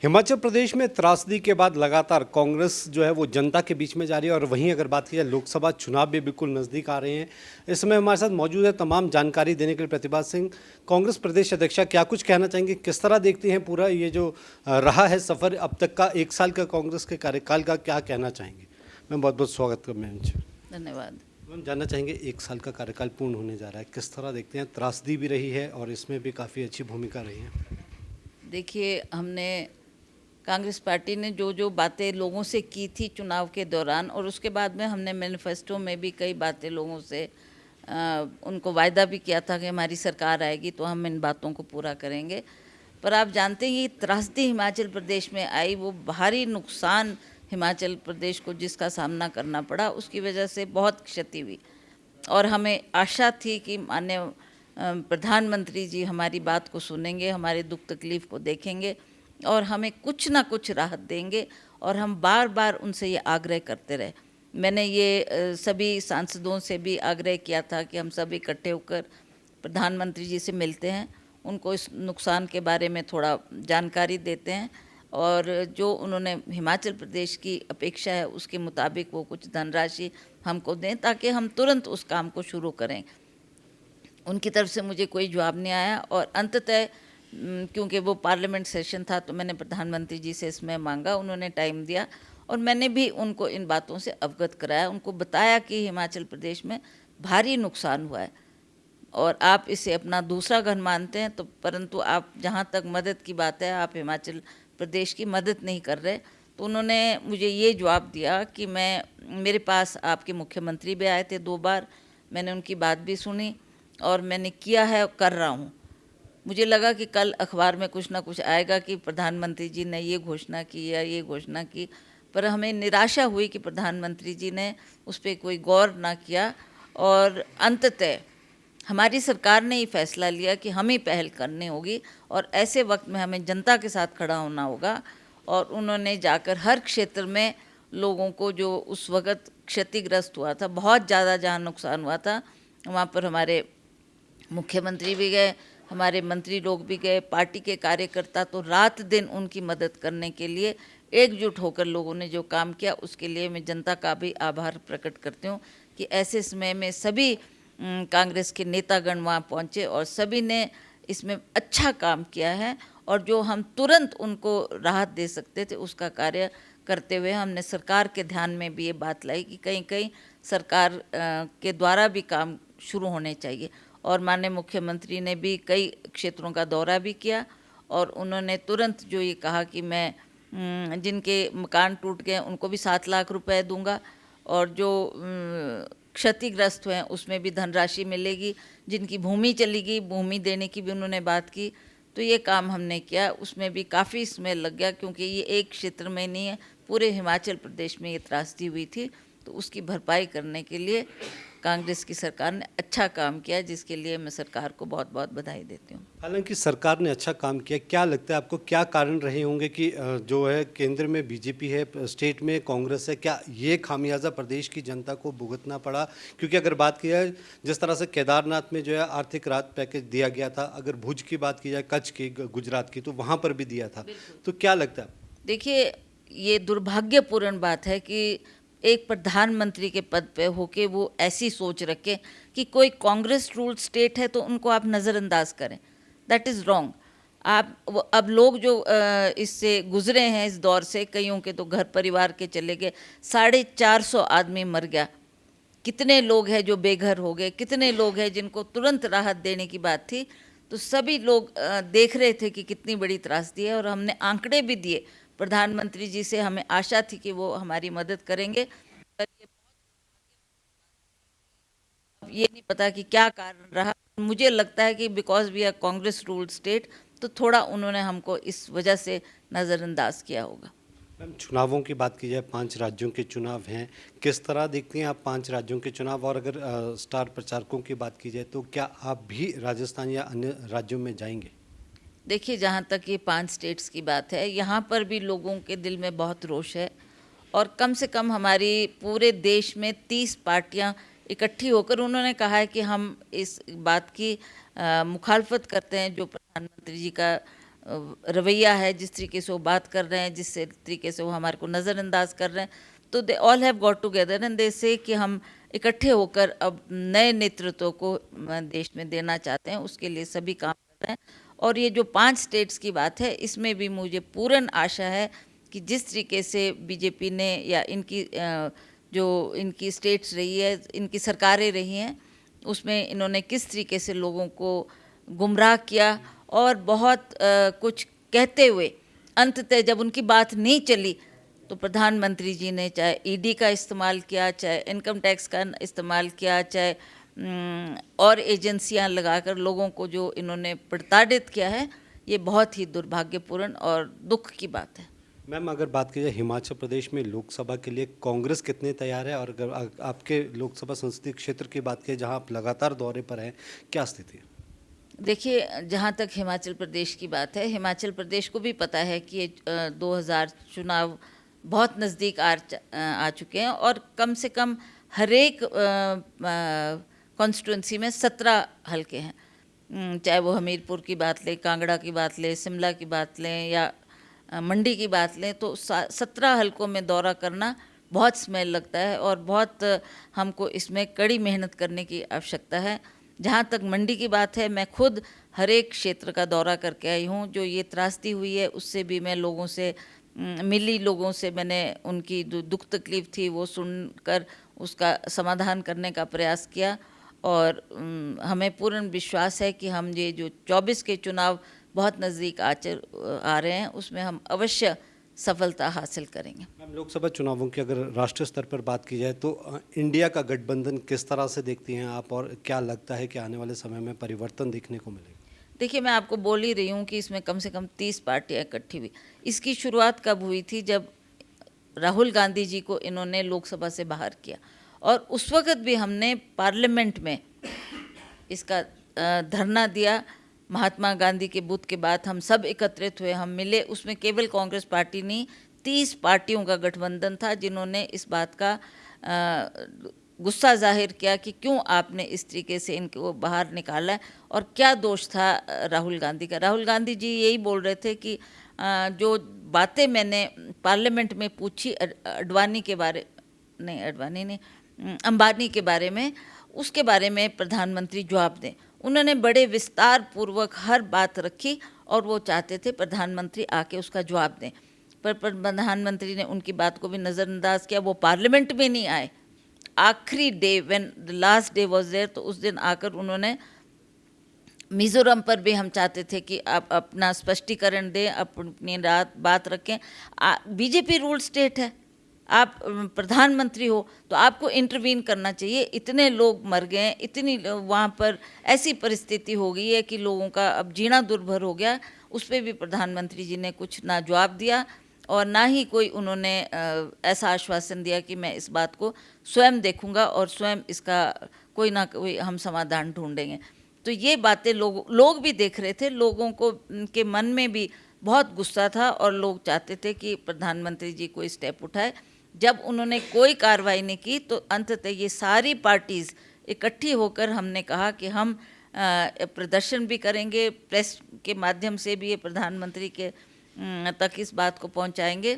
हिमाचल प्रदेश में त्रासदी के बाद लगातार कांग्रेस जो है वो जनता के बीच में जा रही है और वहीं अगर बात की जाए लोकसभा चुनाव भी बिल्कुल नज़दीक आ रहे हैं। इस समय हमारे साथ मौजूद है तमाम जानकारी देने के लिए प्रतिभा सिंह, कांग्रेस प्रदेश अध्यक्षा। क्या कुछ कहना चाहेंगे, किस तरह देखती हैं पूरा ये जो रहा है सफ़र अब तक का 1 साल का कांग्रेस के कार्यकाल का, क्या कहना चाहेंगे? मैम बहुत बहुत स्वागत कर मैम। धन्यवाद। मैम जानना चाहेंगे 1 साल का कार्यकाल पूर्ण होने जा रहा है, किस तरह देखते हैं? त्रासदी भी रही है और इसमें भी काफ़ी अच्छी भूमिका रही है। देखिए, हमने कांग्रेस पार्टी ने जो जो बातें लोगों से की थी चुनाव के दौरान, और उसके बाद में हमने मैनिफेस्टो में भी कई बातें लोगों से उनको वायदा भी किया था कि हमारी सरकार आएगी तो हम इन बातों को पूरा करेंगे। पर आप जानते हैं कि त्रासदी हिमाचल प्रदेश में आई, वो भारी नुकसान हिमाचल प्रदेश को जिसका सामना करना पड़ा, उसकी वजह से बहुत क्षति हुई। और हमें आशा थी कि माननीय प्रधानमंत्री जी हमारी बात को सुनेंगे, हमारे दुख तकलीफ़ को देखेंगे और हमें कुछ ना कुछ राहत देंगे। और हम बार बार उनसे ये आग्रह करते रहे। मैंने ये सभी सांसदों से भी आग्रह किया था कि हम सब इकट्ठे होकर प्रधानमंत्री जी से मिलते हैं, उनको इस नुकसान के बारे में थोड़ा जानकारी देते हैं और जो उन्होंने हिमाचल प्रदेश की अपेक्षा है उसके मुताबिक वो कुछ धनराशि हमको दें ताकि हम तुरंत उस काम को शुरू करें। उनकी तरफ से मुझे कोई जवाब नहीं आया और अंततः क्योंकि वो पार्लियामेंट सेशन था तो मैंने प्रधानमंत्री जी से इसमें मांगा, उन्होंने टाइम दिया और मैंने भी उनको इन बातों से अवगत कराया, उनको बताया कि हिमाचल प्रदेश में भारी नुकसान हुआ है और आप इसे अपना दूसरा घर मानते हैं, तो परंतु आप जहाँ तक मदद की बात है आप हिमाचल प्रदेश की मदद नहीं कर रहे। तो उन्होंने मुझे ये जवाब दिया कि मेरे पास आपके मुख्यमंत्री भी आए थे 2 बार, मैंने उनकी बात भी सुनी और मैंने किया है, कर रहा हूँ। मुझे लगा कि कल अखबार में कुछ ना कुछ आएगा कि प्रधानमंत्री जी ने ये घोषणा की या ये घोषणा की, पर हमें निराशा हुई कि प्रधानमंत्री जी ने उस पर कोई गौर ना किया और अंततः हमारी सरकार ने ये फैसला लिया कि हमें पहल करनी होगी और ऐसे वक्त में हमें जनता के साथ खड़ा होना होगा। और उन्होंने जाकर हर क्षेत्र में लोगों को जो उस वक़्त क्षतिग्रस्त हुआ था, बहुत ज़्यादा जहाँ नुकसान हुआ था, वहाँ पर हमारे मुख्यमंत्री भी गए, हमारे मंत्री लोग भी गए, पार्टी के कार्यकर्ता तो रात दिन उनकी मदद करने के लिए एकजुट होकर लोगों ने जो काम किया, उसके लिए मैं जनता का भी आभार प्रकट करती हूँ कि ऐसे समय में सभी कांग्रेस के नेतागण वहाँ पहुँचे और सभी ने इसमें अच्छा काम किया है और जो हम तुरंत उनको राहत दे सकते थे उसका कार्य करते हुए हमने सरकार के ध्यान में भी ये बात लाई कि कहीं कहीं सरकार के द्वारा भी काम शुरू होने चाहिए। और माननीय मुख्यमंत्री ने भी कई क्षेत्रों का दौरा भी किया और उन्होंने तुरंत जो ये कहा कि मैं जिनके मकान टूट गए उनको भी 7 लाख रुपए दूंगा और जो क्षतिग्रस्त हुए उसमें भी धनराशि मिलेगी, जिनकी भूमि चली गई भूमि देने की भी उन्होंने बात की। तो ये काम हमने किया, उसमें भी काफ़ी समय लग गया क्योंकि ये एक क्षेत्र में नहीं है, पूरे हिमाचल प्रदेश में ये त्रासदी हुई थी। तो उसकी भरपाई करने के लिए कांग्रेस की सरकार ने अच्छा काम किया, जिसके लिए मैं सरकार को बहुत बहुत बधाई देती हूँ। हालांकि सरकार ने अच्छा काम किया, क्या लगता है आपको, क्या कारण रहे होंगे कि जो है केंद्र में बीजेपी है, स्टेट में कांग्रेस है, क्या ये खामियाजा प्रदेश की जनता को भुगतना पड़ा? क्योंकि अगर बात की जाए जिस तरह से केदारनाथ में जो है आर्थिक राहत पैकेज दिया गया था, अगर भुज की बात की जाए, कच्छ की, गुजरात की, तो वहाँ पर भी दिया था। तो क्या लगता है? देखिए, ये दुर्भाग्यपूर्ण बात है कि एक प्रधानमंत्री के पद पे होके वो ऐसी सोच रखे कि कोई कांग्रेस रूल स्टेट है तो उनको आप नज़रअंदाज करें। That is wrong. अब लोग जो इससे गुजरे हैं इस दौर से, कईयों के तो घर परिवार के चले गए, 450 आदमी मर गया, कितने लोग हैं जो बेघर हो गए, कितने लोग हैं जिनको तुरंत राहत देने की बात थी। तो सभी लोग देख रहे थे कि कितनी बड़ी त्रासदी है और हमने आंकड़े भी दिए प्रधानमंत्री जी से, हमें आशा थी कि वो हमारी मदद करेंगे। पर ये नहीं पता कि क्या कारण रहा। मुझे लगता है कि because we are Congress ruled state, तो थोड़ा उन्होंने हमको इस वजह से नज़रअंदाज किया होगा। मैम चुनावों की बात की जाए, 5 राज्यों के चुनाव हैं, किस तरह देखती हैं आप 5 राज्यों के चुनाव? और अगर स्टार प्रचारकों की बात की जाए तो क्या आप भी राजस्थान या अन्य राज्यों में जाएंगे? देखिए, जहाँ तक ये 5 स्टेट्स की बात है, यहाँ पर भी लोगों के दिल में बहुत रोष है और कम से कम हमारी पूरे देश में 30 पार्टियाँ इकट्ठी होकर उन्होंने कहा है कि हम इस बात की मुखालफत करते हैं जो प्रधानमंत्री जी का रवैया है, जिस तरीके से वो बात कर रहे हैं, जिस तरीके से वो हमारे को नज़रअंदाज कर रहे हैं, तो they all have got together and they से कि हम इकट्ठे होकर अब नए नेतृत्व को देश में देना चाहते हैं, उसके लिए सभी काम कर रहे हैं। और ये जो 5 स्टेट्स की बात है, इसमें भी मुझे पूर्ण आशा है कि जिस तरीके से बीजेपी ने या इनकी जो इनकी स्टेट्स रही है, इनकी सरकारें रही हैं, उसमें इन्होंने किस तरीके से लोगों को गुमराह किया और बहुत कुछ कहते हुए अंततः जब उनकी बात नहीं चली तो प्रधानमंत्री जी ने चाहे ईडी का इस्तेमाल किया, चाहे इनकम टैक्स का इस्तेमाल किया, चाहे और एजेंसियां लगाकर लोगों को जो इन्होंने प्रताड़ित किया है, ये बहुत ही दुर्भाग्यपूर्ण और दुख की बात है। मैम, अगर बात की जाए हिमाचल प्रदेश में लोकसभा के लिए कांग्रेस कितने तैयार है, और अगर आपके लोकसभा संसदीय क्षेत्र की बात करें जहां आप लगातार दौरे पर हैं, क्या स्थिति है? देखिए, जहाँ तक हिमाचल प्रदेश की बात है, हिमाचल प्रदेश को भी पता है कि ये 2000 चुनाव बहुत नज़दीक आ चुके हैं और कम से कम हर एक कॉन्स्टिट्यूंसी में 17 हलके हैं। चाहे वो हमीरपुर की बात लें, कांगड़ा की बात लें, शिमला की बात लें या मंडी की बात लें, तो 17 हलकों में दौरा करना बहुत समय लगता है और बहुत हमको इसमें कड़ी मेहनत करने की आवश्यकता है। जहाँ तक मंडी की बात है, मैं खुद हर एक क्षेत्र का दौरा करके आई हूँ। जो ये त्रासदी हुई है उससे भी मैं लोगों से मिली, लोगों से मैंने उनकी जो दुख तकलीफ़ थी वो सुनकर उसका समाधान करने का प्रयास किया और हमें पूर्ण विश्वास है कि हम ये जो 24 के चुनाव बहुत नज़दीक आ रहे हैं, उसमें हम अवश्य सफलता हासिल करेंगे। मैम, लोकसभा चुनावों की अगर राष्ट्रीय स्तर पर बात की जाए तो इंडिया का गठबंधन किस तरह से देखती हैं आप, और क्या लगता है कि आने वाले समय में परिवर्तन देखने को मिलेगा? देखिए, मैं आपको बोल ही रही हूँ कि इसमें कम से कम 30 पार्टियाँ इकट्ठी हुई। इसकी शुरुआत कब हुई थी? जब राहुल गांधी जी को इन्होंने लोकसभा से बाहर किया और उस वक़्त भी हमने पार्लियामेंट में इसका धरना दिया। महात्मा गांधी के बुत के बाद हम सब एकत्रित हुए, हम मिले। उसमें केवल कांग्रेस पार्टी नहीं, 30 पार्टियों का गठबंधन था जिन्होंने इस बात का गुस्सा जाहिर किया कि क्यों आपने इस तरीके से इनको बाहर निकाला है और क्या दोष था राहुल गांधी का। राहुल गांधी जी यही बोल रहे थे कि जो बातें मैंने पार्लियामेंट में पूछी अंबानी के बारे में, उसके बारे में प्रधानमंत्री जवाब दें। उन्होंने बड़े विस्तार पूर्वक हर बात रखी और वो चाहते थे प्रधानमंत्री आके उसका जवाब दें, पर प्रधानमंत्री ने उनकी बात को भी नज़रअंदाज किया। वो पार्लियामेंट में नहीं आए। आखिरी day, when the last day was there, तो उस दिन आकर उन्होंने मिज़ोरम पर भी हम चाहते थे कि आप अपना स्पष्टीकरण दें, अपनी बात रखें। बीजेपी रूल स्टेट है, आप प्रधानमंत्री हो तो आपको इंटरवीन करना चाहिए। इतने लोग मर गए, इतनी वहाँ पर ऐसी परिस्थिति हो गई है कि लोगों का अब जीना दुर्भर हो गया। उस पर भी प्रधानमंत्री जी ने कुछ ना जवाब दिया और ना ही कोई उन्होंने ऐसा आश्वासन दिया कि मैं इस बात को स्वयं देखूंगा और स्वयं इसका कोई ना कोई हम समाधान ढूंढेंगे। तो ये बातें लोग भी देख रहे थे, लोगों को के मन में भी बहुत गुस्सा था और लोग चाहते थे कि प्रधानमंत्री जी कोई स्टेप उठाए। जब उन्होंने कोई कार्रवाई नहीं की तो अंततः ये सारी पार्टीज़ इकट्ठी होकर हमने कहा कि हम प्रदर्शन भी करेंगे, प्रेस के माध्यम से भी ये प्रधानमंत्री के तक इस बात को पहुंचाएंगे।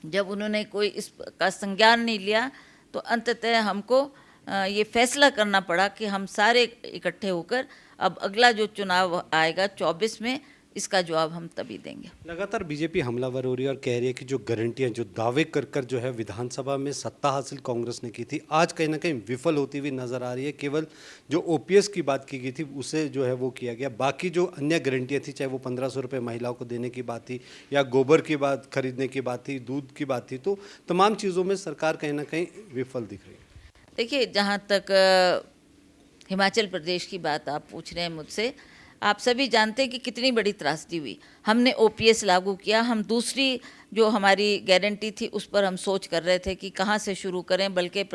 जब उन्होंने कोई इसका संज्ञान नहीं लिया तो अंततः हमको ये फैसला करना पड़ा कि हम सारे इकट्ठे होकर अब अगला जो चुनाव आएगा 24 में, इसका जवाब हम तभी देंगे। लगातार बीजेपी हमलावर हो रही है और कह रही है कि जो गारंटियां, जो दावे कर कर जो है विधानसभा में सत्ता हासिल कांग्रेस ने की थी, आज कहीं ना कहीं विफल होती हुई नजर आ रही है। केवल जो ओपीएस की बात की गई थी उसे जो है वो किया गया, बाकी जो अन्य गारंटियां थी, चाहे वो 1500 रुपये महिलाओं को देने की बात थी या गोबर की बात खरीदने की बात थी, दूध की बात थी, तो तमाम चीज़ों में सरकार कहीं ना कहीं विफल दिख रही है। देखिए, जहाँ तक हिमाचल प्रदेश की बात आप पूछ रहे हैं मुझसे, आप सभी जानते हैं कि कितनी बड़ी त्रासदी हुई। हमने ओपीएस लागू किया, हम दूसरी जो हमारी गारंटी थी उस पर हम सोच कर रहे थे कि कहाँ से शुरू करें, बल्कि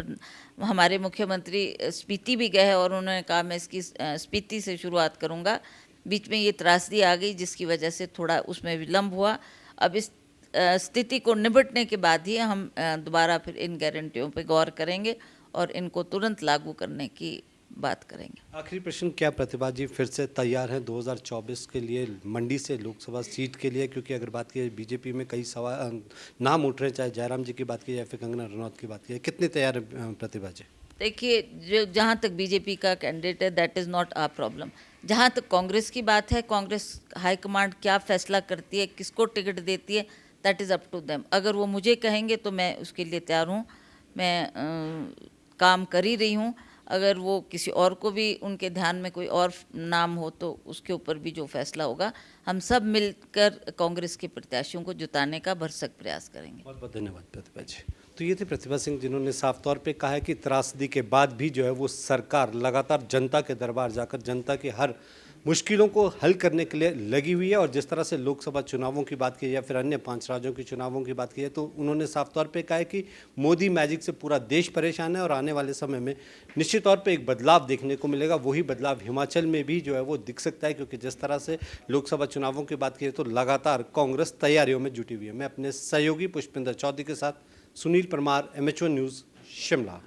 हमारे मुख्यमंत्री स्पीति भी गए और उन्होंने कहा मैं इसकी स्पीति से शुरुआत करूँगा। बीच में ये त्रासदी आ गई जिसकी वजह से थोड़ा उसमें विलम्ब हुआ। अब इस स्थिति को निपटने के बाद ही हम दोबारा फिर इन गारंटियों पर गौर करेंगे और इनको तुरंत लागू करने की बात करेंगे। आखिरी प्रश्न, क्या प्रतिभा जी फिर से तैयार हैं 2024 के लिए मंडी से लोकसभा सीट के लिए? क्योंकि अगर बात की जाए बीजेपी में कई सवाल नाम उठ रहे हैं, चाहे जयराम जी की बात की जाए फिर कंगना रनौत की बात की जाए, कितने तैयार हैं प्रतिभा जी? देखिए, जो जहाँ तक बीजेपी का कैंडिडेट है that is not our problem. जहाँ तक कांग्रेस की बात है, कांग्रेस हाईकमांड क्या फैसला करती है, किसको टिकट देती है, that is up to them. अगर वो मुझे कहेंगे तो मैं उसके लिए तैयार हूँ, मैं काम कर ही रही हूँ। अगर वो किसी और को भी उनके ध्यान में कोई और नाम हो तो उसके ऊपर भी जो फैसला होगा, हम सब मिलकर कांग्रेस के प्रत्याशियों को जुटाने का भरसक प्रयास करेंगे। बहुत बहुत धन्यवाद प्रतिभा जी। तो ये थे प्रतिभा सिंह, जिन्होंने साफ तौर पे कहा है कि त्रासदी के बाद भी जो है वो सरकार लगातार जनता के दरबार जाकर जनता की हर मुश्किलों को हल करने के लिए लगी हुई है। और जिस तरह से लोकसभा चुनावों की बात की या फिर अन्य 5 राज्यों के चुनावों की बात की है, तो उन्होंने साफ तौर पे कहा है कि मोदी मैजिक से पूरा देश परेशान है और आने वाले समय में निश्चित तौर पे एक बदलाव देखने को मिलेगा। वही बदलाव हिमाचल में भी जो है वो दिख सकता है, क्योंकि जिस तरह से लोकसभा चुनावों की बात की है तो लगातार कांग्रेस तैयारियों में जुटी हुई है। मैं अपने सहयोगी पुष्पिंदर चौधरी के साथ सुनील परमार, MH1 न्यूज़, शिमला।